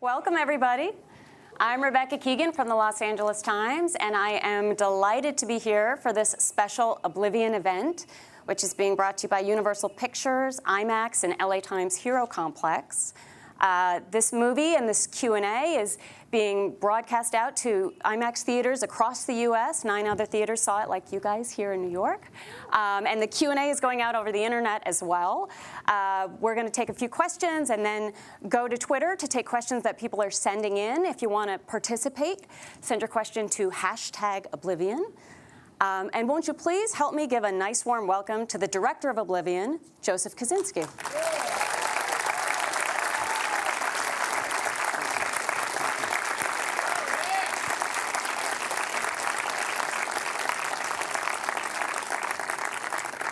Welcome, everybody. I'm Rebecca Keegan from the Los Angeles Times, and I am delighted to be here for this special Oblivion event, which is being brought to you by Universal Pictures, IMAX, and LA Times Hero Complex. This movie and this Q&A is being broadcast out to IMAX theaters across the U.S. 9 other theaters saw it, like you guys here in New York. And the Q&A is going out over the internet as well. We're going to take a few questions and then go to Twitter to take questions that people are sending in. If you want to participate, send your question to #Oblivion. And won't you please help me give a nice warm welcome to the director of Oblivion, Joseph Kosinski.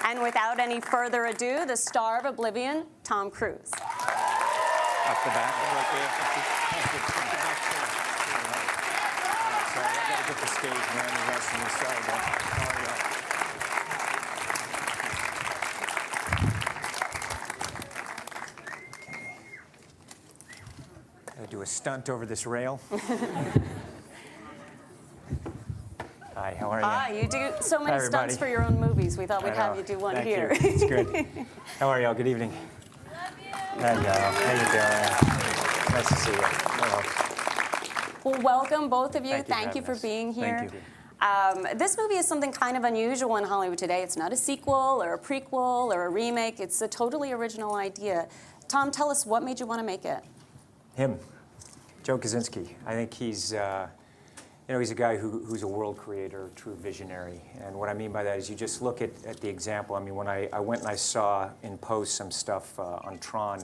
And without any further ado, the star of Oblivion, Tom Cruise. Off the back. Sorry, I gotta get the stage, man. The rest of me, sorry, Gotta do a stunt over this rail. Hi, how are you? Hi, you do so many stunts for your own movies. We thought we'd have you do one here. It's good. How are y'all? Good evening. Love you. Hello. How you doing? Nice to see you. Hello. Well, welcome, both of you. Thank you for being here. Thank you. This movie is something kind of unusual in Hollywood today. It's not a sequel or a prequel or a remake. It's a totally original idea. Tom, tell us, what made you want to make it? Him, Joe Kosinski. I think he's he's a guy who's a world creator, true visionary. And what I mean by that is you just look at the example. I mean, when I went and I saw in post some stuff on Tron,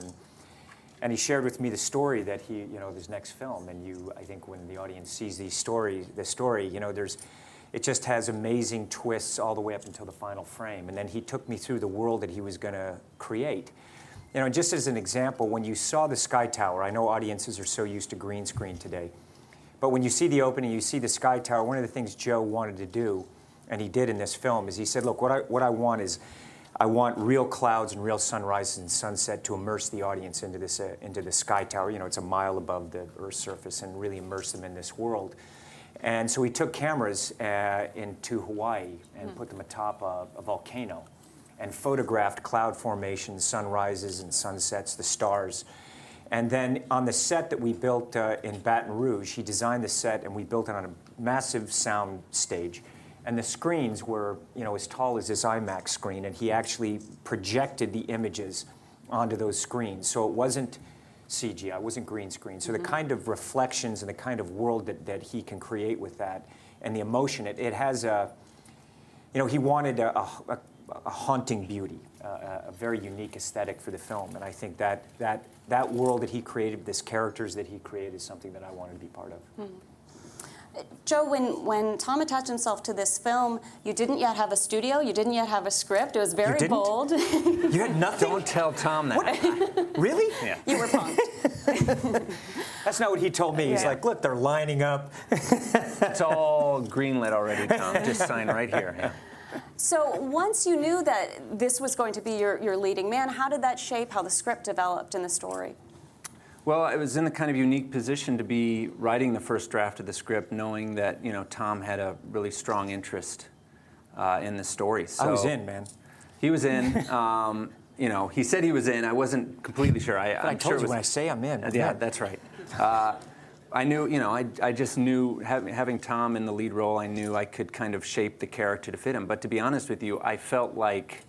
and he shared with me the story that of his next film. And I think when the audience sees the story, it just has amazing twists all the way up until the final frame. And then he took me through the world that he was going to create. Just as an example, when you saw the Sky Tower, I know audiences are so used to green screen today. But when you see the opening, you see the Sky Tower, one of the things Joe wanted to do, and he did in this film, is he said, look, what I want is I want real clouds and real sunrises and sunset to immerse the audience into the Sky Tower. It's a mile above the Earth's surface, and really immerse them in this world. And so he took cameras into Hawaii and put them atop a volcano and photographed cloud formations, sunrises and sunsets, the stars. And then on the set that we built in Baton Rouge, he designed the set, and we built it on a massive sound stage. And the screens were, as tall as this IMAX screen, and he actually projected the images onto those screens. So it wasn't CGI, it wasn't green screen. So the kind of reflections and the kind of world that he can create with that, and the emotion, it has he wanted a haunting beauty, a very unique aesthetic for the film. And I think that world that he created, this characters that he created, is something that I wanted to be part of. Joe, when Tom attached himself to this film, you didn't yet have a studio, you didn't yet have a script. It was very bold. You had nothing? Don't tell Tom that. What? Really? Yeah. You were pumped. That's not what he told me. He's like, look, they're lining up. It's all greenlit already, Tom. Just sign right here. Yeah. So once you knew that this was going to be your leading man, how did that shape how the script developed in the story? Well, I was in the kind of unique position to be writing the first draft of the script, knowing that Tom had a really strong interest in the story. So I was in, man. He was in. He said he was in. I wasn't completely sure. I told you when I say I'm in. Yeah, that's right. I knew, I just knew, having Tom in the lead role, I knew I could kind of shape the character to fit him. But to be honest with you, I felt like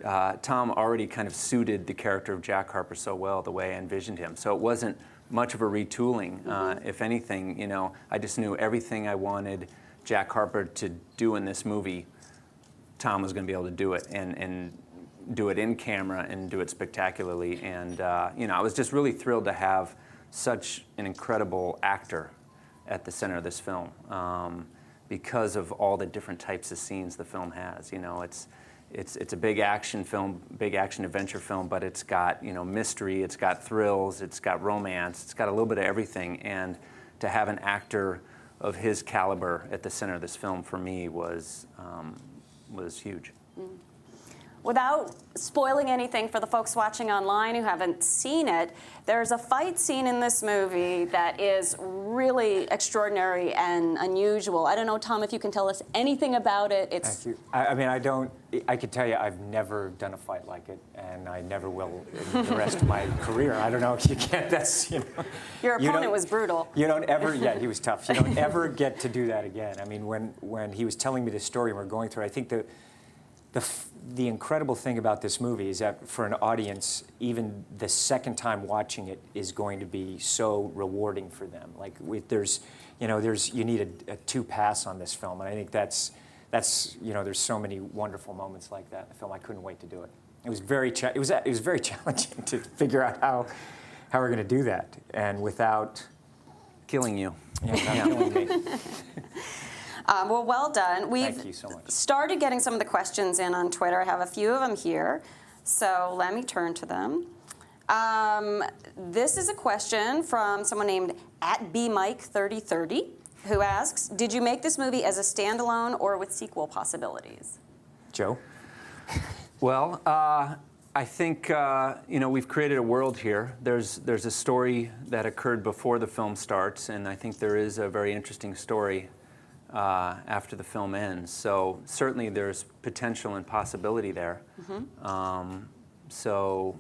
Tom already kind of suited the character of Jack Harper so well the way I envisioned him. So it wasn't much of a retooling. If anything, I just knew everything I wanted Jack Harper to do in this movie, Tom was going to be able to do it, and do it in camera and do it spectacularly. And I was just really thrilled to have such an incredible actor at the center of this film, because of all the different types of scenes the film has. It's a big action film, big action adventure film, but it's got mystery, it's got thrills, it's got romance, it's got a little bit of everything. And to have an actor of his caliber at the center of this film, for me, was huge. without spoiling anything for the folks watching online who haven't seen it, there's a fight scene in this movie that is really extraordinary and unusual. I don't know, Tom, if you can tell us anything about it. Thank you. I mean, I could tell you I've never done a fight like it, and I never will in the rest of my career. I don't know if you can't, that's, you know. Your opponent was brutal. You don't ever, yeah, he was tough. You don't ever get to do that again. I mean, when he was telling me the story and we're going through it, I think the incredible thing about this movie is that for an audience, even the second time watching it is going to be so rewarding for them. Like, you need a 2 pass on this film, and I think that's there's so many wonderful moments like that in the film. I couldn't wait to do it. It was very challenging to figure out how we're going to do that, and without Killing you. killing me. Well done. Thank you so much. Started getting some of the questions in on Twitter. I have a few of them here, so let me turn to them. This is a question from someone named @BMike3030, who asks, did you make this movie as a standalone or with sequel possibilities? Joe? Well, I think we've created a world here. There's a story that occurred before the film starts, and I think there is a very interesting story after the film ends. So certainly there's potential and possibility there. So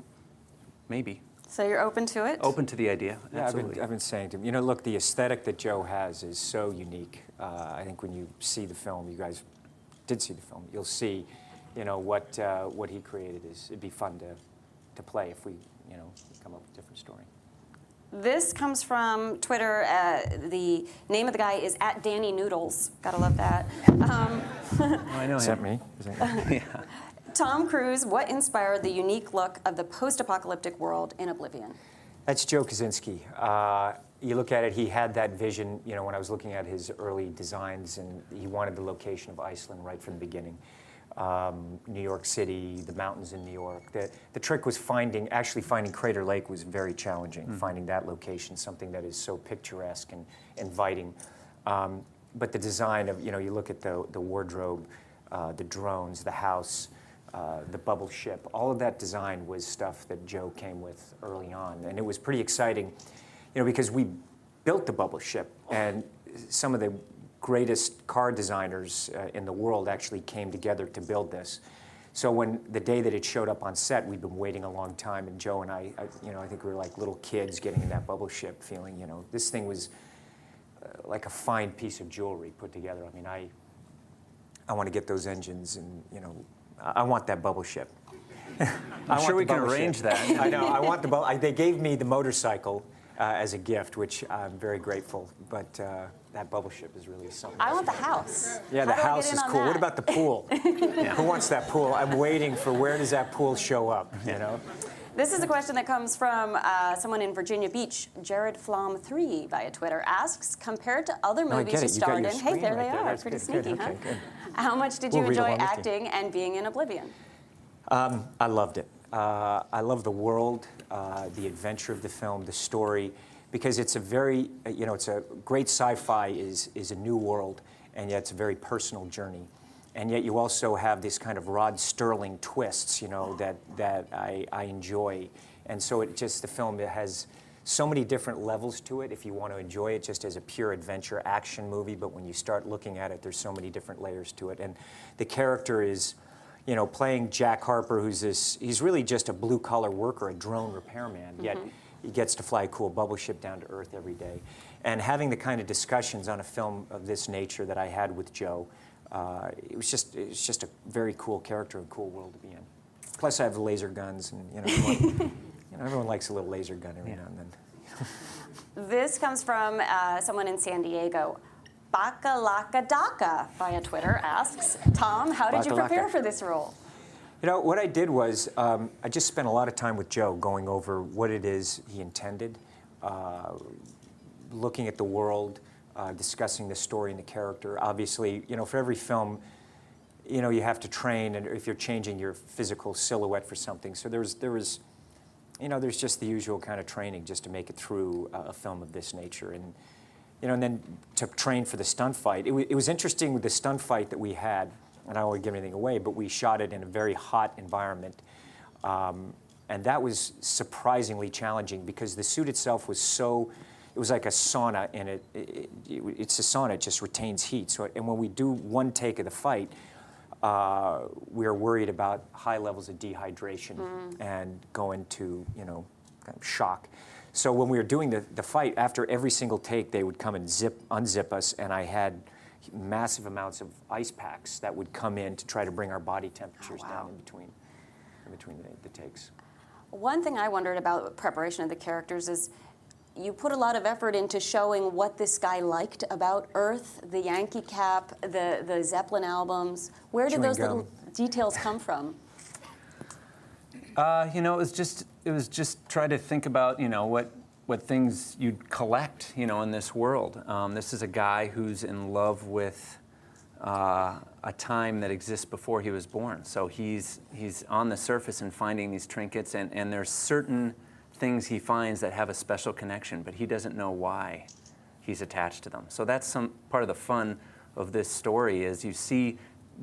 maybe. So you're open to it? Open to the idea, Yeah, absolutely. I've been saying to him, look, the aesthetic that Joe has is so unique. I think when you see the film, you guys did see the film, you'll see, what he created it'd be fun to play if we, come up with a different story. This comes from Twitter. The name of the guy is @DannyNoodles. Gotta love that. I know Is him. that me? Is that me? Yeah. Tom Cruise, what inspired the unique look of the post-apocalyptic world in Oblivion? That's Joe Kosinski. You look at it, he had that vision, when I was looking at his early designs, and he wanted the location of Iceland right from the beginning. New York City, the mountains in New York. The trick was actually finding Crater Lake was very challenging, finding that location, something that is so picturesque and inviting. But the design of, you look at the wardrobe, the drones, the house, the bubble ship, all of that design was stuff that Joe came with early on. And it was pretty exciting, because we built the bubble ship, and some of the greatest car designers in the world actually came together to build this. So when the day that it showed up on set, we'd been waiting a long time, and Joe and I think we were like little kids getting in that bubble ship, feeling, this thing was like a fine piece of jewelry put together. I mean, I want to get those engines, and I want that bubble ship. I'm sure we can arrange that. I know. I want the bubble. They gave me the motorcycle as a gift, which I'm very grateful. But that bubble ship is really something. I want the house. Yeah, the How do I house get in is on cool. that? What about the pool? Who wants that pool? I'm waiting for where does that pool show up? This is a question that comes from someone in Virginia Beach. Jared Flom 3 via Twitter asks, compared to other No, I movies get you it. You got starred your in, hey, screen there right they there. are, That's pretty good, sneaky, good. huh? Okay, good. How much did We'll you read enjoy along with you. acting and being in Oblivion? I loved it. I love the world, the adventure of the film, the story, because it's a very, it's a great sci-fi is a new world, and yet it's a very personal journey. And yet you also have this kind of Rod Sterling twists, that I enjoy. And so the film, it has so many different levels to it if you want to enjoy it just as a pure adventure action movie, but when you start looking at it, there's so many different layers to it. And the character is, playing Jack Harper, he's really just a blue-collar worker, a drone repairman, yet he gets to fly a cool bubble ship down to Earth every day. And having the kind of discussions on a film of this nature that I had with Joe, it was just a very cool character and cool world to be in. Plus I have laser guns, and everyone likes a little laser gun every now and then. This comes from someone in San Diego. Bakalakadaka via Twitter asks, Tom, how did you prepare for this role? What I did was I just spent a lot of time with Joe going over what it is he intended, looking at the world, discussing the story and the character. Obviously, for every film, you have to train, and if you're changing your physical silhouette for something. So there's just the usual kind of training just to make it through a film of this nature. And then to train for the stunt fight. It was interesting with the stunt fight that we had. and I don't want to give anything away, but we shot it in a very hot environment. And that was surprisingly challenging because the suit itself was so, it was like a sauna, and it's a sauna, it just retains heat. So, and when we do one take of the fight, we're worried about high levels of dehydration and go into, kind of shock. So when we were doing the fight, after every single take, they would come and unzip us, and I had massive amounts of ice packs that would come in to try to bring our body temperatures down in between the takes. One thing I wondered about preparation of the characters is you put a lot of effort into showing what this guy liked about Earth, the Yankee cap, the Zeppelin albums. Where did those little details come from? It was just try to think about, what things you'd collect, in this world. This is a guy who's in love with a time that exists before he was born. So he's on the surface and finding these trinkets, and there's certain things he finds that have a special connection, but he doesn't know why he's attached to them. So that's some part of the fun of this story is you see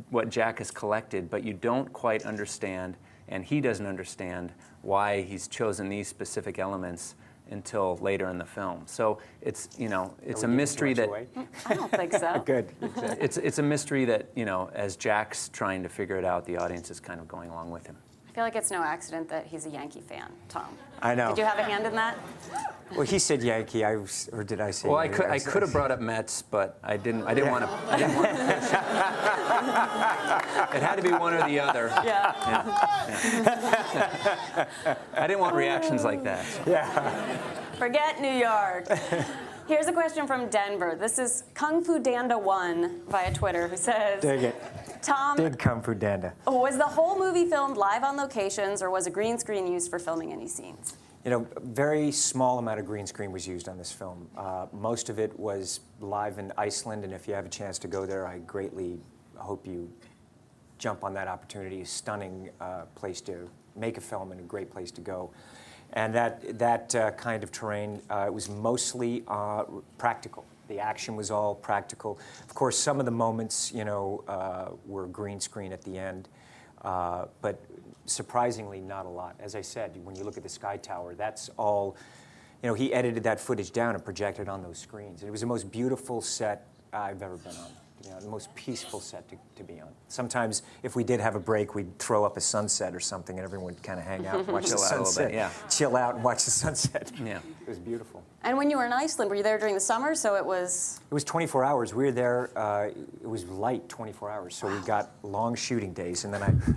what Jack has collected, but you don't quite understand, and he doesn't understand why he's chosen these specific elements until later in the film. So it's it's a mystery that I don't think so. Good. it's a mystery that as Jack's trying to figure it out, the audience is kind of going along with him. I feel like it's no accident that he's a Yankee fan, Tom. I know. Did you have a hand in that? Well, he said Yankee, or did I say? Well, Yankee? I could have brought up Mets, but I didn't want to. It had to be one or the other. Yeah. I didn't want reactions like that. So. Yeah. Forget New York. Here's a question from Denver. This is Kung Fu Danda 1 via Twitter, who says, Dig it. Tom, Dig Kung Fu Danda. was the whole movie filmed live on locations, or was a green screen used for filming any scenes? A very small amount of green screen was used on this film. Most of it was live in Iceland, and if you have a chance to go there, I greatly hope you jump on that opportunity. A stunning place to make a film and a great place to go. And that kind of terrain, it was mostly practical. The action was all practical. Of course, some of the moments, were green screen at the end, but surprisingly not a lot. As I said, when you look at the Sky Tower, that's all, he edited that footage down and projected on those screens. It was the most beautiful set I've ever been on. The most peaceful set to be on. Sometimes, if we did have a break, we'd throw up a sunset or something, and everyone would kind of hang out and watch the sunset. Chill out and watch the sunset. Yeah, it was beautiful. And when you were in Iceland, were you there during the summer? So it was. It was 24 hours. We were there. It was light 24 hours, so we got long shooting days, and then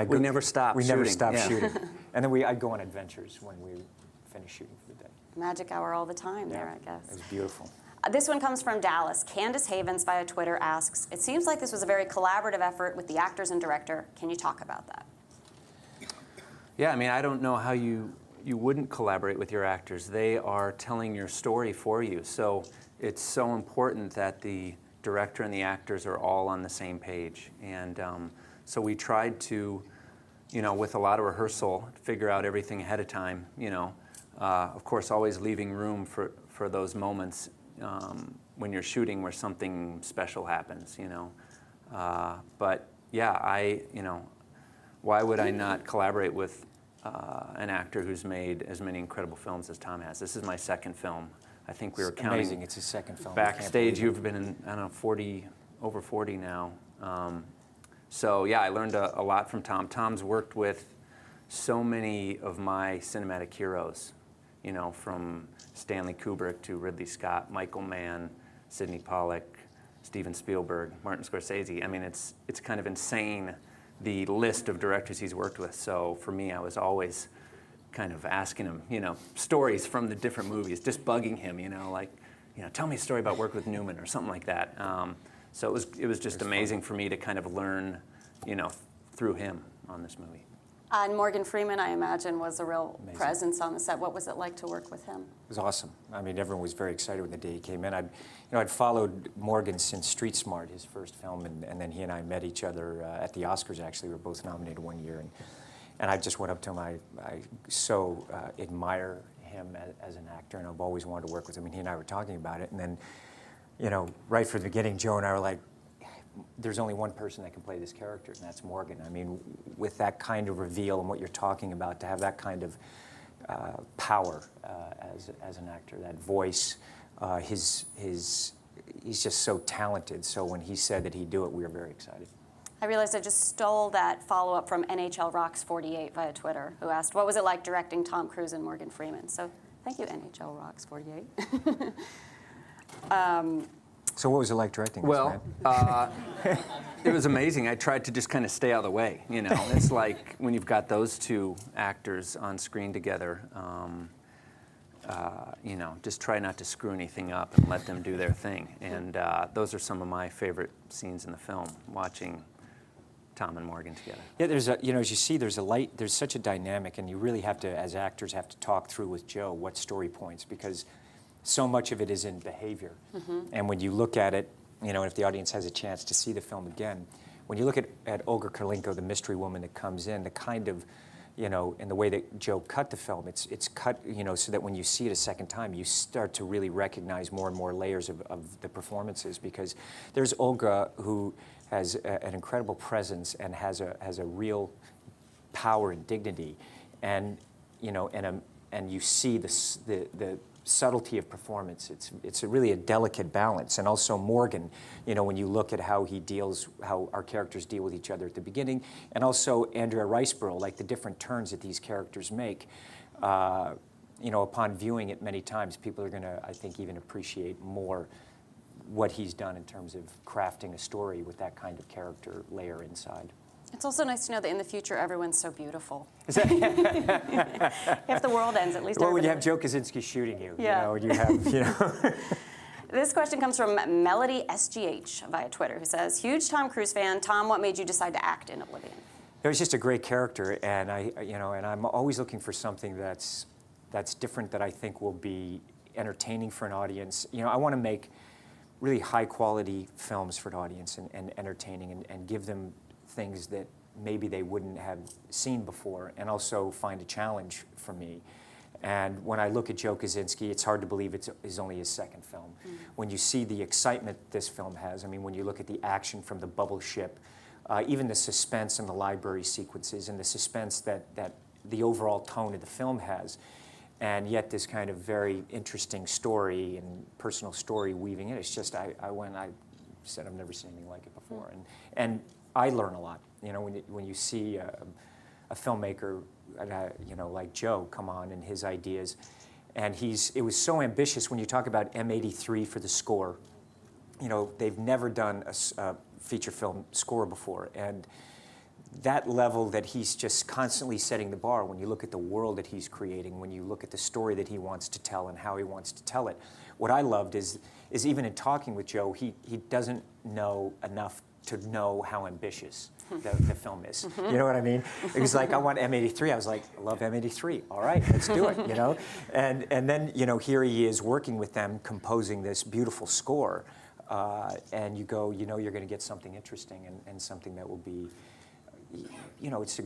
we never stopped. We never stopped yeah. shooting, and then I'd go on adventures when we finished shooting for the day. Magic hour all the time there, I guess. It was beautiful. This one comes from Dallas. Candace Havens via Twitter asks, it seems like this was a very collaborative effort with the actors and director. Can you talk about that? Yeah, I don't know how you wouldn't collaborate with your actors. They are telling your story for you. So it's so important that the director and the actors are all on the same page. And so we tried to, with a lot of rehearsal, figure out everything ahead of time, of course, always leaving room for those moments when you're shooting where something special happens, But yeah, why would I not collaborate with an actor who's made as many incredible films as Tom has? This is my second film. I think we were counting. Amazing, it's his second film. Backstage, you've been in, over 40 now. So yeah, I learned a lot from Tom. Tom's worked with so many of my cinematic heroes, from Stanley Kubrick to Ridley Scott, Michael Mann, Sidney Pollack, Steven Spielberg, Martin Scorsese. It's kind of insane, the list of directors he's worked with. So for me, I was always kind of asking him, stories from the different movies, just bugging him, tell me a story about work with Newman or something like that. So it was just amazing for me to kind of learn, through him on this movie. And Morgan Freeman, I imagine, was a real presence on the set. What was it like to work with him? It was awesome. Everyone was very excited when the day he came in. I'd followed Morgan since Street Smart, his first film, and then he and I met each other at the Oscars. Actually, we were both nominated one year, and I just went up to him. I so admire him as an actor, and I've always wanted to work with him. And he and I were talking about it, and then, right from the beginning, Joe and I were like, there's only one person that can play this character, and that's Morgan. I mean, with that kind of reveal and what you're talking about, to have that kind of power as an actor, that voice, he's just so talented. So when he said that he'd do it, we were very excited. I realized I just stole that follow-up from NHL Rocks 48 via Twitter, who asked, what was it like directing Tom Cruise and Morgan Freeman? So thank you, NHL Rocks 48. So what was it like directing this, Well, man? it was amazing. I tried to just kind of stay out of the way, you know. It's like when you've got those two actors on screen together, you know, just try not to screw anything up and let them do their thing. And those are some of my favorite scenes in the film, watching Tom and Morgan together. Yeah, there's a, you know, as you see, there's such a dynamic, and you really have to, as actors, have to talk through with Joe what story points, because so much of it is in behavior. And when you look at it, you know, if the audience has a chance to see the film again, when you look at Olga Kurylenko, the mystery woman that comes in, the kind of, you know, and the way that Joe cut the film, it's cut, you know, so that when you see it a second time, you start to really recognize more and more layers of the performances, because there's Olga, who has an incredible presence and has a real power and dignity, and you know, and you see the subtlety of performance. It's really a delicate balance. And also Morgan, you know, when you look at how our characters deal with each other at the beginning, and also Andrea Riseborough, like the different turns that these characters make, you know, upon viewing it many times, people are gonna, I think, even appreciate more what he's done in terms of crafting a story with that kind of character layer inside. It's also nice to know that in the future, everyone's so beautiful. If the world ends, at least well, when you everybody- have Joe Kosinski shooting you, Yeah. you know, and you have, you know. This question comes from Melody SGH via Twitter, who says, huge Tom Cruise fan. Tom, what made you decide to act in Oblivion? It was just a great character, and I'm always looking for something that's different, that I think will be entertaining for an audience. You know, I want to make really high quality films for an audience, and entertaining, and give them things that maybe they wouldn't have seen before, and also find a challenge for me. And when I look at Joe Kosinski, it's hard to believe it's only his second film. When you see the excitement this film has, I mean, when you look at the action from the bubble ship, even the suspense in the library sequences, and the suspense that the overall tone of the film has, and yet this kind of very interesting story and personal story weaving in, it's just, I said I've never seen anything like it before. And I learn a lot, you know, when you see a filmmaker, you know, like Joe come on and his ideas, and it was so ambitious. When you talk about M83 for the score, you know, they've never done a feature film score before, and that level that he's just constantly setting the bar. When you look at the world that he's creating, when you look at the story that he wants to tell and how he wants to tell it, what I loved is even in talking with Joe, he doesn't know enough to know how ambitious the film is. You know what I mean? He was like, I want M83. I was like, I love M83. All right, let's do it, you know? And then, you know, here he is working with them, composing this beautiful score. And you go, you know, you're going to get something interesting, and something that will be, you know, it's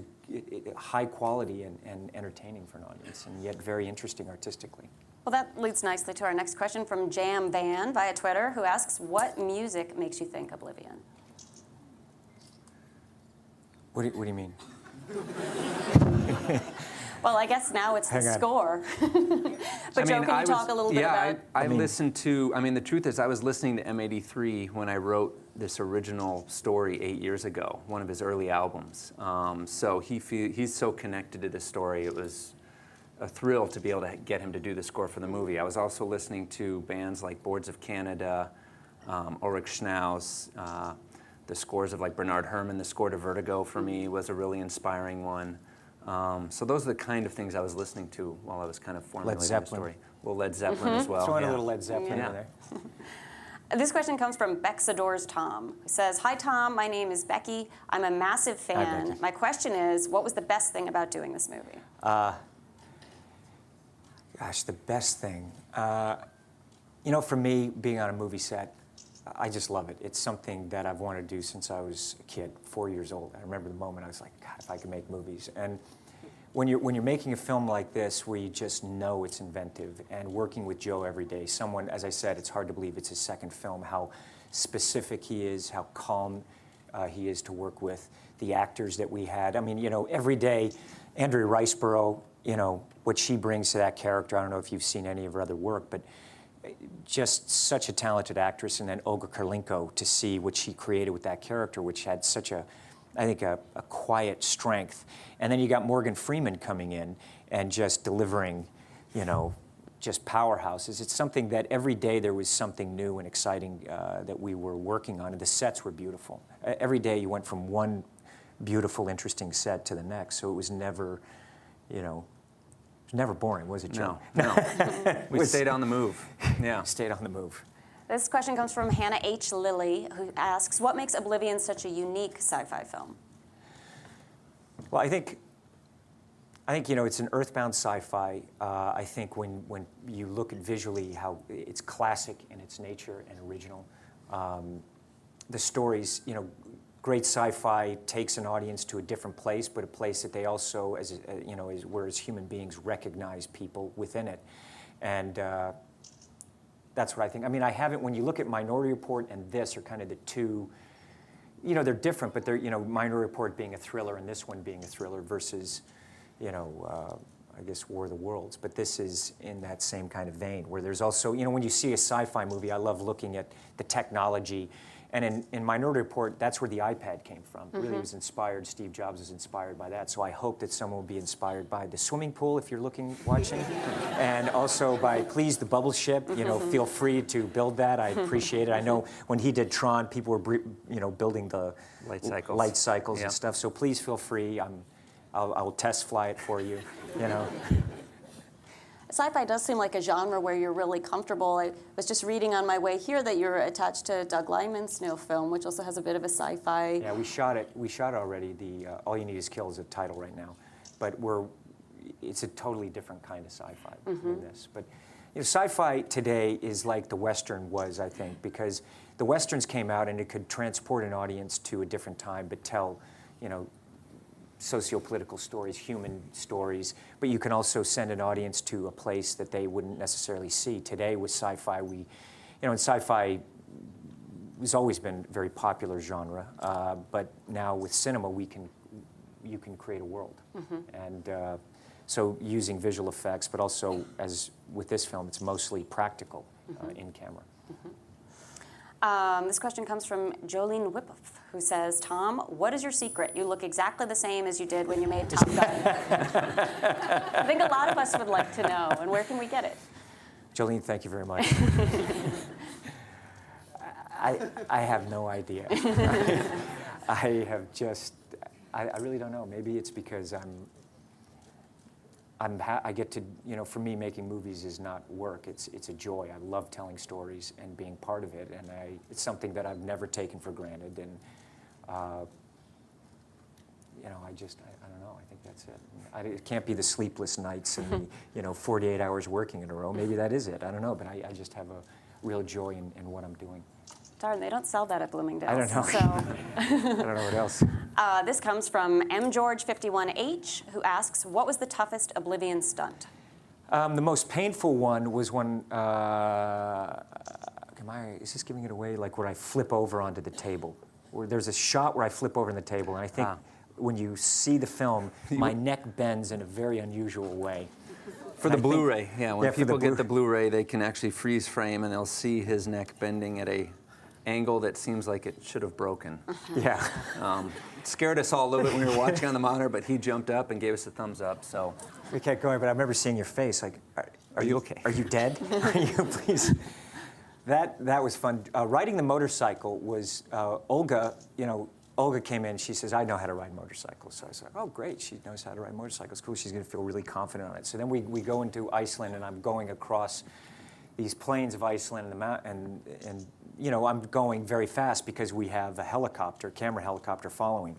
high quality and entertaining for an audience, and yet very interesting artistically. Well, that leads nicely to our next question from Jam Van via Twitter, who asks, what music makes you think Oblivion? What do you mean? Well, I guess now it's the Hang on. score. But Joe, can you talk a little bit about... I listened to, I mean, the truth is I was listening to M83 when I wrote this original story 8 years ago, one of his early albums. So he's so connected to this story. It was a thrill to be able to get him to do the score for the movie. I was also listening to bands like Boards of Canada, Ulrich Schnauz, the scores of like Bernard Herrmann. The score to Vertigo for me was a really inspiring one. So those are the kind of things I was listening to while I was kind of formulating the story. A little Led Zeppelin as well. Throw in a little Led Zeppelin in there. This question comes from Bexadors Tom, who says, hi Tom, my name is Becky. I'm a massive fan. Becky. My question is, what was the best thing about doing this movie? Gosh, the best thing. You know, for me, being on a movie set, I just love it. It's something that I've wanted to do since I was a kid, 4 years old. I remember the moment I was like, God, if I could make movies. And when you're making a film like this, where you just know it's inventive, and working with Joe every day, someone, as I said, it's hard to believe it's his second film, how specific he is, how calm he is to work with, the actors that we had. I mean, you know, every day, Andrea Riceborough, you know, what she brings to that character, I don't know if you've seen any of her other work, but just such a talented actress. And then Olga Kurylenko, to see what she created with that character, which had such a, I think, a quiet strength. And then you got Morgan Freeman coming in and just delivering, you know, just powerhouses. It's something that every day there was something new and exciting that we were working on, and the sets were beautiful. Every day you went from one beautiful, interesting set to the next, so it was never, you know, it was never boring, was it, Joe? No. We stayed on the move. Yeah. Stayed on the move. This question comes from Hannah H. Lilly, who asks, what makes Oblivion such a unique sci-fi film? Well, I think, you know, it's an earthbound sci-fi. I think when you look at visually how it's classic in its nature and original. The stories, you know, great sci-fi takes an audience to a different place, but a place that they also, as you know, where as human beings recognize people within it. And that's what I think. I mean, I haven't, when you look at Minority Report and this are kind of the two, you know, they're different, but they're, you know, Minority Report being a thriller and this one being a thriller versus, you know, I guess War of the Worlds. But this is in that same kind of vein, where there's also, you know, when you see a sci-fi movie, I love looking at the technology. And in Minority Report, that's where the iPad came from. Mm-hmm. Really was inspired, Steve Jobs was inspired by that. So I hope that someone will be inspired by the swimming pool, if you're watching. And also by, please, the bubble ship. You know, feel free to build that. I appreciate it. I know when he did Tron, people were, you know, building the light cycles and stuff. So please feel free. I'll test fly it for you, you know. Sci-fi does seem like a genre where you're really comfortable. I was just reading on my way here that you're attached to Doug Liman's new film, which also has a bit of a sci-fi. Yeah, we shot it. We shot it already. The All You Need Is Kill is a title right now, but it's a totally different kind of sci-fi than this. But you know, sci-fi today is like the Western was, I think, because the Westerns came out and it could transport an audience to a different time, but tell, you know, socio-political stories, human stories, but you can also send an audience to a place that they wouldn't necessarily see. Today with sci-fi, you know, and sci-fi has always been a very popular genre, but now with cinema, you can create a world. And so using visual effects, but also, as with this film, it's mostly practical in camera. This question comes from Jolene Whippoff, who says, Tom, what is your secret? You look exactly the same as you did when you made Top Gun. I think a lot of us would like to know, and where can we get it? Jolene, thank you very much. I have no idea. I have just, I really don't know. Maybe it's because I get to, you know, for me, making movies is not work. It's a joy. I love telling stories and being part of it, and it's something that I've never taken for granted. And you know, I don't know. I think that's it. It can't be the sleepless nights and the, you know, 48 hours working in a row. Maybe that is it. I don't know, but I just have a real joy in what I'm doing. Darn, they don't sell that at Bloomingdale's. I don't know. So. I don't know what else. This comes from mgeorge51h, who asks, what was the toughest Oblivion stunt? The most painful one was when, is this giving it away? Like where I flip over onto the table. Where there's a shot where I flip over on the table, and I think when you see the film, my neck bends in a very unusual way. For the Blu-ray, yeah. When people get the Blu-ray, they can actually freeze frame, and they'll see his neck bending at a angle that seems like it should have broken. Yeah. It scared us all a little bit when we were watching on the monitor, but he jumped up and gave us a thumbs up. So we kept going, but I remember seeing your face, like, are you okay? Are you dead? Are you, please? That was fun. Riding the motorcycle was Olga. You know, Olga came in. She says, "I know how to ride motorcycles." So I said, "Oh, great! She knows how to ride motorcycles. Cool. She's going to feel really confident on it." So then we go into Iceland, and I'm going across these plains of Iceland and you know, I'm going very fast because we have a camera helicopter following.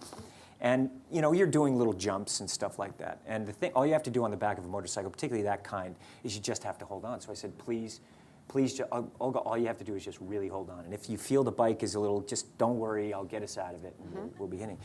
And, you know, you're doing little jumps and stuff like that. And the thing, all you have to do on the back of a motorcycle, particularly that kind, is you just have to hold on. So I said, please, Olga, all you have to do is just really hold on. And if you feel the bike is a little, just don't worry, I'll get us out of it, and we'll be hitting.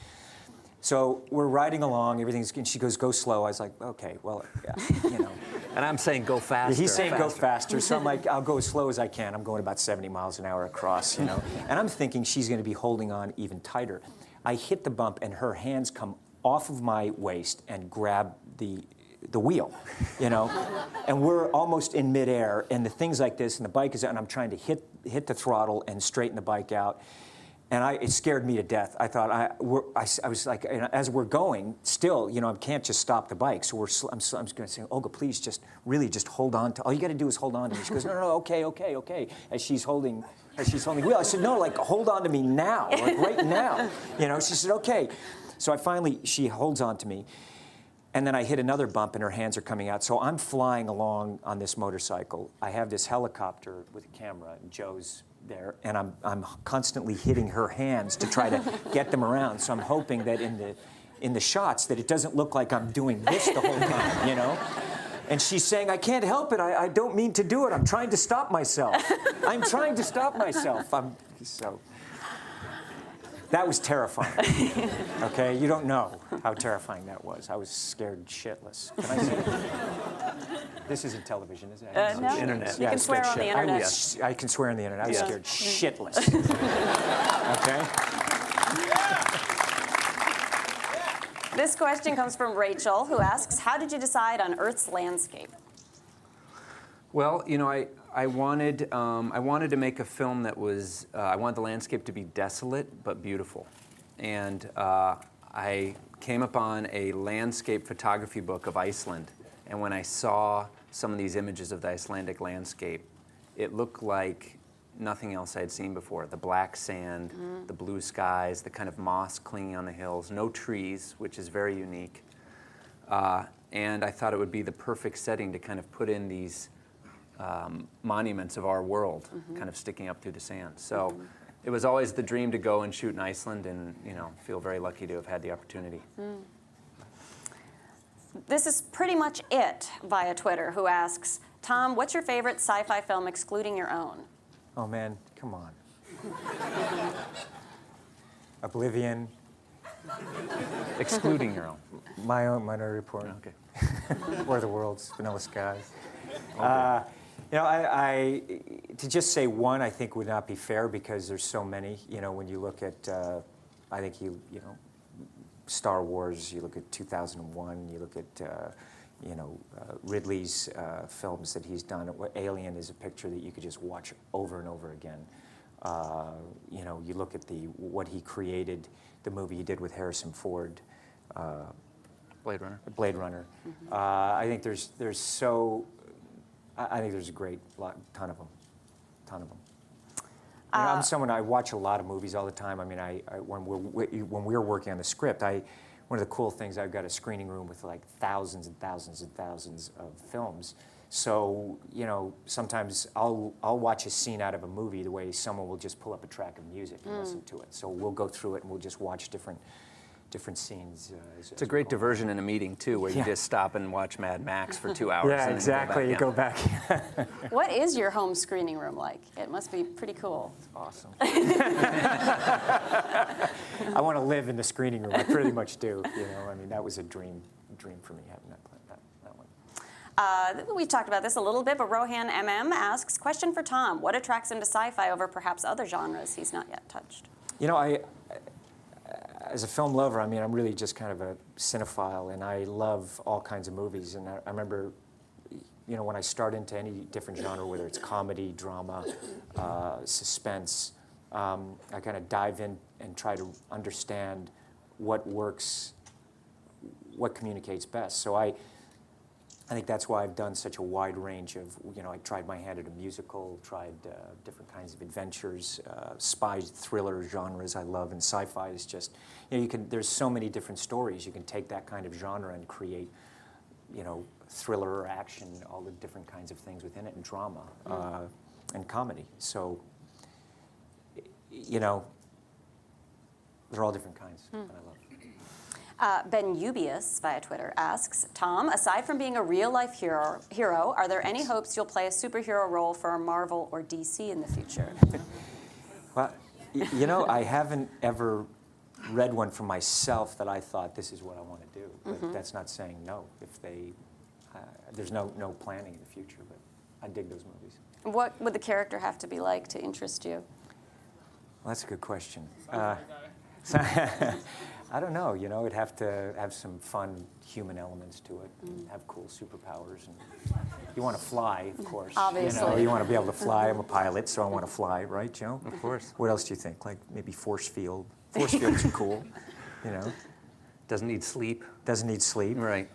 So we're riding along, everything's, and she goes, go slow. I was like, okay, well, yeah, you know. And I'm saying go faster. He's saying go faster, so I'm like, I'll go as slow as I can. I'm going about 70 miles an hour across, you know. And I'm thinking she's going to be holding on even tighter. I hit the bump, and her hands come off of my waist and grab the wheel, you know. And we're almost in midair, and the thing's like this, and the bike is out, and I'm trying to hit the throttle and straighten the bike out. And it scared me to death. I thought, I was like, you know, as we're going, still, you know, I can't just stop the bike. So I'm going to say, Olga, please just hold on to, all you got to do is hold on to me. She goes, no, okay. As she's holding the wheel. I said, no, like, hold on to me now, like right now. You know, she said, okay. So she holds on to me. And then I hit another bump and her hands are coming out. So I'm flying along on this motorcycle. I have this helicopter with a camera, and Joe's there, and I'm constantly hitting her hands to try to get them around. So I'm hoping that in the shots that it doesn't look like I'm doing this the whole time, you know? And she's saying, I can't help it. I don't mean to do it. I'm trying to stop myself. I'm trying to stop myself. So that was terrifying. Okay, you don't know how terrifying that was. I was scared shitless. Can I say that? This isn't television, is it? No, Internet. you can swear on the internet. I can swear on the internet. I was scared shitless. Okay? This question comes from Rachel, who asks, how did you decide on Earth's landscape? Well, you know, I wanted to make a film that was, I wanted the landscape to be desolate but beautiful. And I came upon a landscape photography book of Iceland. And when I saw some of these images of the Icelandic landscape, it looked like nothing else I had seen before. The black sand, the blue skies, the kind of moss clinging on the hills, no trees, which is very unique. And I thought it would be the perfect setting to kind of put in these monuments of our world, kind of sticking up through the sand. So it was always the dream to go and shoot in Iceland, and you know, feel very lucky to have had the opportunity. This is pretty much it via Twitter, who asks, Tom, what's your favorite sci-fi film excluding your own? Oh man, come on. Oblivion. Excluding your own. My own Minority Report. Okay. War of the Worlds, Vanilla Skies. You know, to just say one, I think would not be fair because there's so many. You know, when you look at, I think you know, Star Wars. You look at 2001. You look at, you know, Ridley's films that he's done. Alien is a picture that you could just watch over and over again. You know, you look at what he created, the movie he did with Harrison Ford. Blade Runner. Blade Runner. I think there's I think there's a ton of them. You know, I'm someone, I watch a lot of movies all the time. I mean, when we're working on the script, one of the cool things, I've got a screening room with like thousands and thousands and thousands of films. So, you know, sometimes I'll watch a scene out of a movie the way someone will just pull up a track of music and listen to it. So we'll go through it and we'll just watch different scenes. It's a great diversion in a meeting, too, where you just stop and watch Mad Max for 2 hours. Yeah, and exactly. You go back. What is your home screening room like? It must be pretty cool. Awesome. I want to live in the screening room. I pretty much do. You know, I mean, that was a dream for me having that one. We talked about this a little bit, but Rohan MM asks, question for Tom, what attracts him to sci-fi over perhaps other genres he's not yet touched? You know, as a film lover, I mean, I'm really just kind of a cinephile, and I love all kinds of movies. And I remember, you know, when I start into any different genre, whether it's comedy, drama, suspense, I kind of dive in and try to understand what works, what communicates best. So I think that's why I've done such a wide range of, you know, I tried my hand at a musical, tried different kinds of adventures, spy thriller genres I love, and sci-fi is just, you know, there's so many different stories. You can take that kind of genre and create, you know, thriller or action, all the different kinds of things within it, and drama, and comedy. So, you know, they're all different kinds that I love. Ben Ubius via Twitter asks, Tom, aside from being a real-life hero, are there any hopes you'll play a superhero role for Marvel or DC in the future? Well, you know, I haven't ever read one for myself that I thought this is what I want to do. But that's not saying no. If they, there's no planning in the future, but I dig those movies. What would the character have to be like to interest you? Well, that's a good question. I don't know. You know, it'd have to have some fun human elements to it, and have cool superpowers. And you want to fly, of course. Obviously. You know, you want to be able to fly. I'm a pilot, so I want to fly, right, Joe? Of course. What else do you think? Like maybe force field. Force fields are cool. You know, Doesn't need sleep. doesn't need sleep. Right.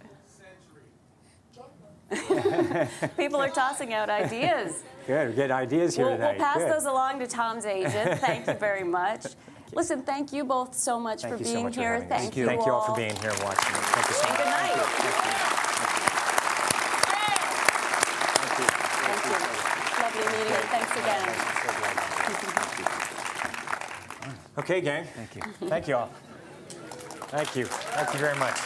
People are tossing out ideas. Good. We get ideas here We'll tonight. pass Good. those along to Tom's agent. Thank you very much. Listen, thank you both so much Thank for you so being much for here. having us. Thank you Thank you all all for being here and watching. Thank you so And much. good night. Thank you. Thank you. Lovely meeting you. Thanks again. Okay, gang. Thank you. Thank you all. Thank you. Thank you very much.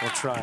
We'll try.